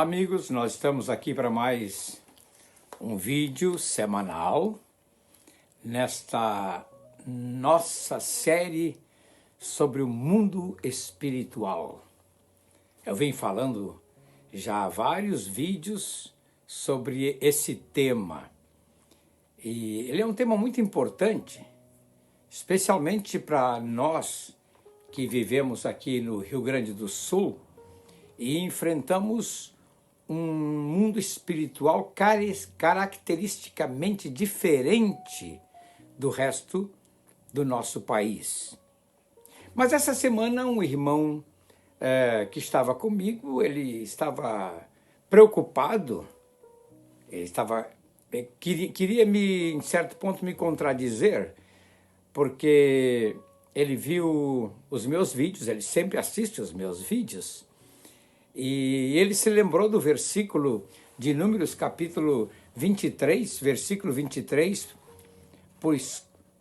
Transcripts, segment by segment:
Olá amigos, nós estamos aqui para mais um vídeo semanal nesta nossa série sobre o mundo espiritual. Eu venho falando já há vários vídeos sobre esse tema e ele é um tema muito importante, especialmente para nós que vivemos aqui no Rio Grande do Sul e enfrentamos um mundo espiritual caracteristicamente diferente do resto do nosso país. Mas essa semana um irmão que estava comigo, ele estava preocupado, queria em certo ponto me contradizer, porque ele viu os meus vídeos, ele sempre assiste os meus vídeos, e ele se lembrou do versículo de Números, capítulo 23, versículo 23,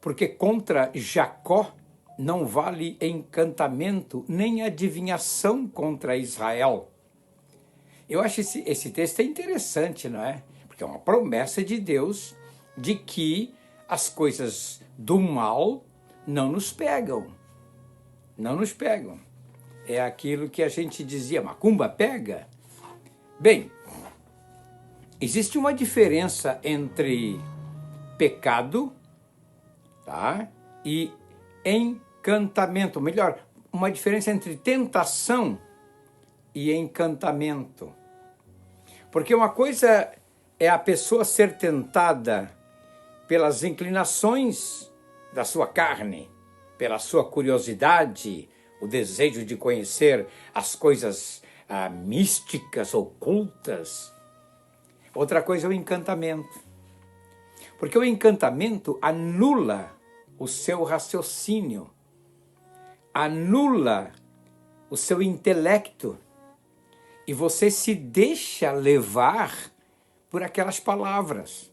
porque contra Jacó não vale encantamento, nem adivinhação contra Israel. Eu acho esse texto é interessante, não é? Porque é uma promessa de Deus de que as coisas do mal não nos pegam. Não nos pegam. É aquilo que a gente dizia, macumba pega? Bem, existe uma diferença entre pecado, tá? E encantamento. Melhor, uma diferença entre tentação e encantamento. Porque uma coisa é a pessoa ser tentada pelas inclinações da sua carne, pela sua curiosidade, o desejo de conhecer as coisas místicas, ocultas. Outra coisa é o encantamento. Porque o encantamento anula o seu raciocínio, anula o seu intelecto, e você se deixa levar por aquelas palavras.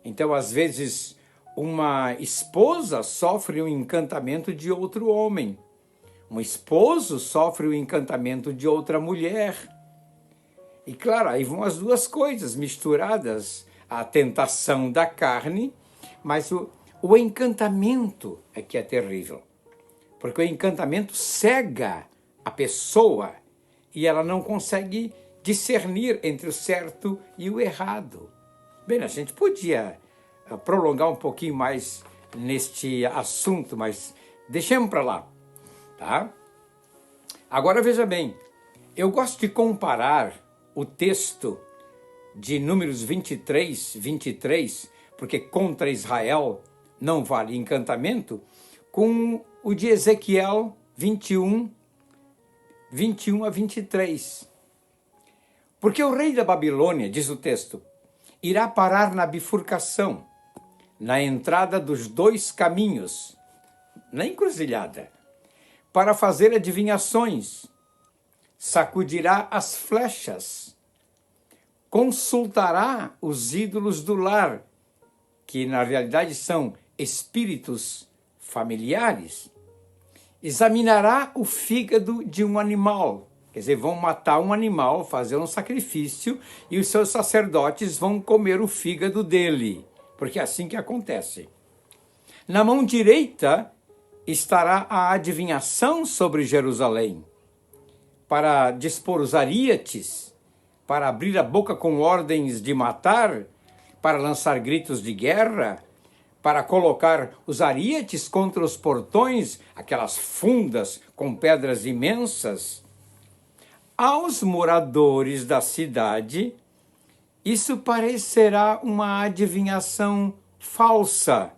Então, às vezes, uma esposa sofre o encantamento de outro homem. Um esposo sofre o encantamento de outra mulher. E claro, aí vão as duas coisas misturadas, a tentação da carne, mas o encantamento é que é terrível. Porque o encantamento cega a pessoa e ela não consegue discernir entre o certo e o errado. Bem, a gente podia prolongar um pouquinho mais neste assunto, mas deixemos para lá. Tá? Agora veja bem, eu gosto de comparar o texto de Números 23, porque contra Israel não vale encantamento, com o de Ezequiel 21 a 23. Porque o rei da Babilônia, diz o texto, irá parar na bifurcação, na entrada dos dois caminhos, na encruzilhada, para fazer adivinhações, sacudirá as flechas, consultará os ídolos do lar, que na realidade são espíritos familiares, examinará o fígado de um animal, quer dizer, vão matar um animal, fazer um sacrifício, e os seus sacerdotes vão comer o fígado dele, porque é assim que acontece. Na mão direita estará a adivinhação sobre Jerusalém, para dispor os ariates, para abrir a boca com ordens de matar, para lançar gritos de guerra, para colocar os ariates contra os portões, aquelas fundas com pedras imensas. Aos moradores da cidade, isso parecerá uma adivinhação falsa,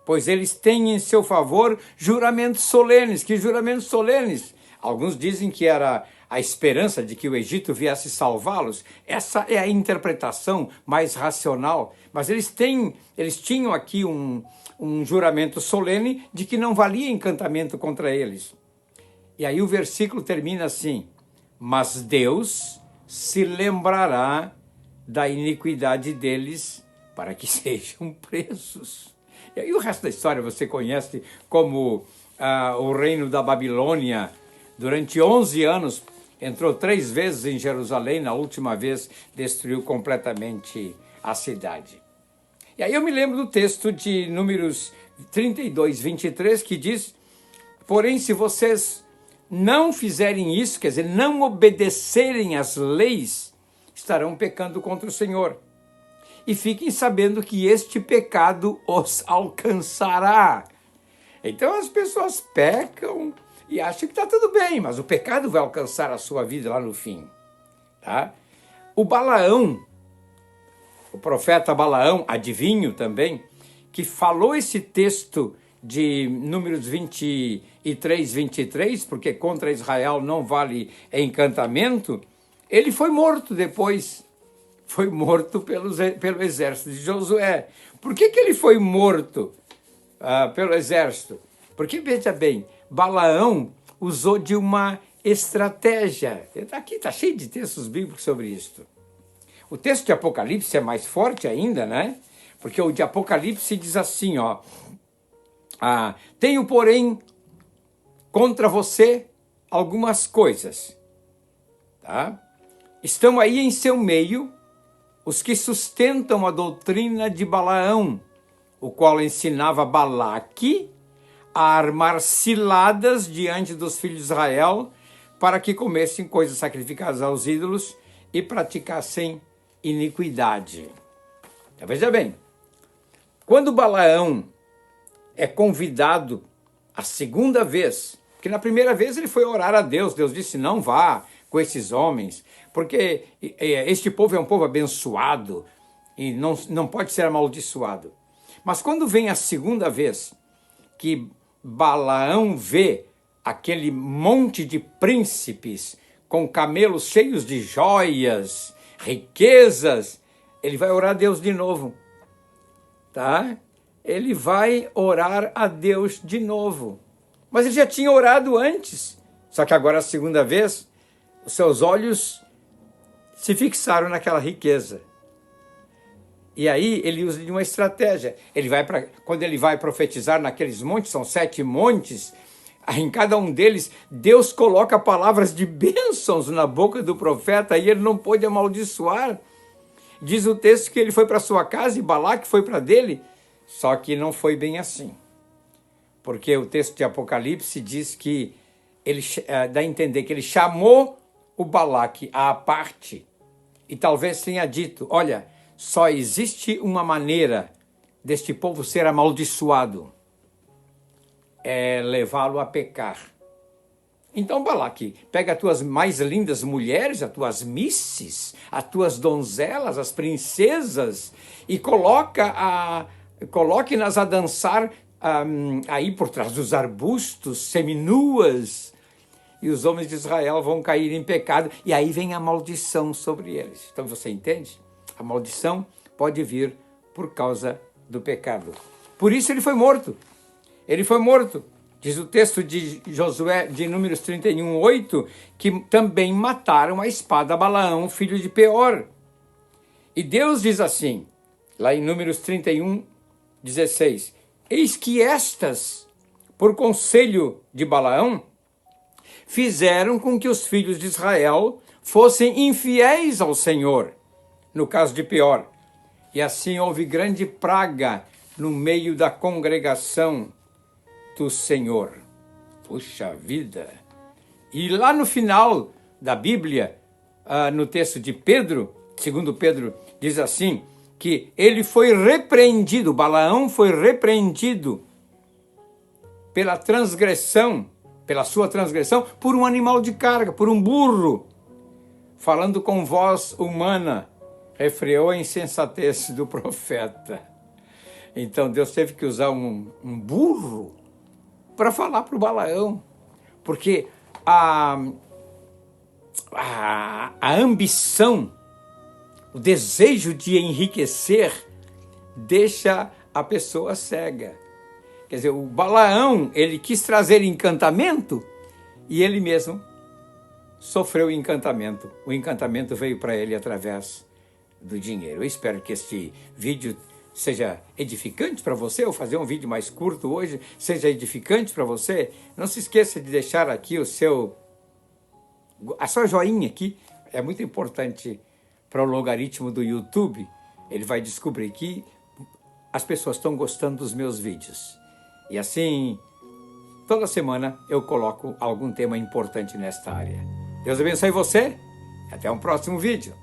pois eles têm em seu favor juramentos solenes. Que juramentos solenes? Alguns dizem que era a esperança de que o Egito viesse salvá-los. Essa é a interpretação mais racional. Mas eles tinham aqui um juramento solene de que não valia encantamento contra eles. E aí o versículo termina assim: mas Deus se lembrará da iniquidade deles para que sejam presos. E aí o resto da história você conhece, como o reino da Babilônia, durante 11 anos, entrou 3 vezes em Jerusalém, na última vez destruiu completamente a cidade. E aí eu me lembro do texto de Números 32, 23, que diz: porém, se vocês não fizerem isso, quer dizer, não obedecerem às leis, estarão pecando contra o Senhor. E fiquem sabendo que este pecado os alcançará. Então as pessoas pecam e acham que está tudo bem, mas o pecado vai alcançar a sua vida lá no fim. Tá? O Balaão, o profeta Balaão, adivinho também, que falou esse texto de Números 23, 23, porque contra Israel não vale encantamento, ele foi morto depois. Foi morto pelo exército de Josué. Por que ele foi morto pelo exército? Porque, veja bem, Balaão usou de uma estratégia. Aqui está cheio de textos bíblicos sobre isso. O texto de Apocalipse é mais forte ainda, né? Porque o de Apocalipse diz assim, ó: tenho, porém, contra você algumas coisas. Tá? Estão aí em seu meio os que sustentam a doutrina de Balaão, o qual ensinava Balaque a armar ciladas diante dos filhos de Israel para que comessem coisas sacrificadas aos ídolos e praticassem iniquidade. Então, veja bem, quando Balaão é convidado a segunda vez, porque na primeira vez ele foi orar a Deus, Deus disse: não vá com esses homens, porque este povo é um povo abençoado e não pode ser amaldiçoado. Mas quando vem a segunda vez que Balaão vê aquele monte de príncipes com camelos cheios de joias, riquezas, ele vai orar a Deus de novo, tá? Ele vai orar a Deus de novo. Mas ele já tinha orado antes, só que agora a segunda vez, os seus olhos se fixaram naquela riqueza. E aí ele usa de uma estratégia. Quando ele vai profetizar naqueles montes, são 7 montes, em cada um deles, Deus coloca palavras de bênçãos na boca do profeta e ele não pôde amaldiçoar. Diz o texto que ele foi para sua casa e Balaque foi para dele, só que não foi bem assim. Porque o texto de Apocalipse diz que ele dá a entender que ele chamou o Balaque à parte e talvez tenha dito: olha, só existe uma maneira deste povo ser amaldiçoado, é levá-lo a pecar. Então, Balaque, pega as tuas mais lindas mulheres, as tuas misses, as tuas donzelas, as princesas, e coloque-nas a dançar aí por trás dos arbustos, seminuas, e os homens de Israel vão cair em pecado, e aí vem a maldição sobre eles. Então você entende? A maldição pode vir por causa do pecado. Por isso ele foi morto. Ele foi morto. Diz o texto de Josué, de Números 31, 8, que também mataram a espada Balaão, filho de Peor. E Deus diz assim, lá em Números 31, 16, eis que estas, por conselho de Balaão, fizeram com que os filhos de Israel fossem infiéis ao Senhor, no caso de Peor. E assim houve grande praga no meio da congregação do Senhor. Puxa vida! E lá no final da Bíblia, no texto de Pedro, segundo Pedro, diz assim, que ele foi repreendido, Balaão foi repreendido pela sua transgressão, por um animal de carga, por um burro, falando com voz humana, refreou a insensatez do profeta. Então Deus teve que usar um burro para falar para o Balaão, porque a ambição, o desejo de enriquecer, deixa a pessoa cega. Quer dizer, o Balaão, ele quis trazer encantamento e ele mesmo sofreu encantamento. O encantamento veio para ele através do dinheiro. Eu espero que este vídeo seja edificante para você. Eu vou fazer um vídeo mais curto hoje, seja edificante para você. Não se esqueça de deixar aqui o seu A sua joinha aqui é muito importante para o logaritmo do YouTube. Ele vai descobrir que as pessoas estão gostando dos meus vídeos. E assim, toda semana eu coloco algum tema importante nesta área. Deus abençoe você. Até um próximo vídeo.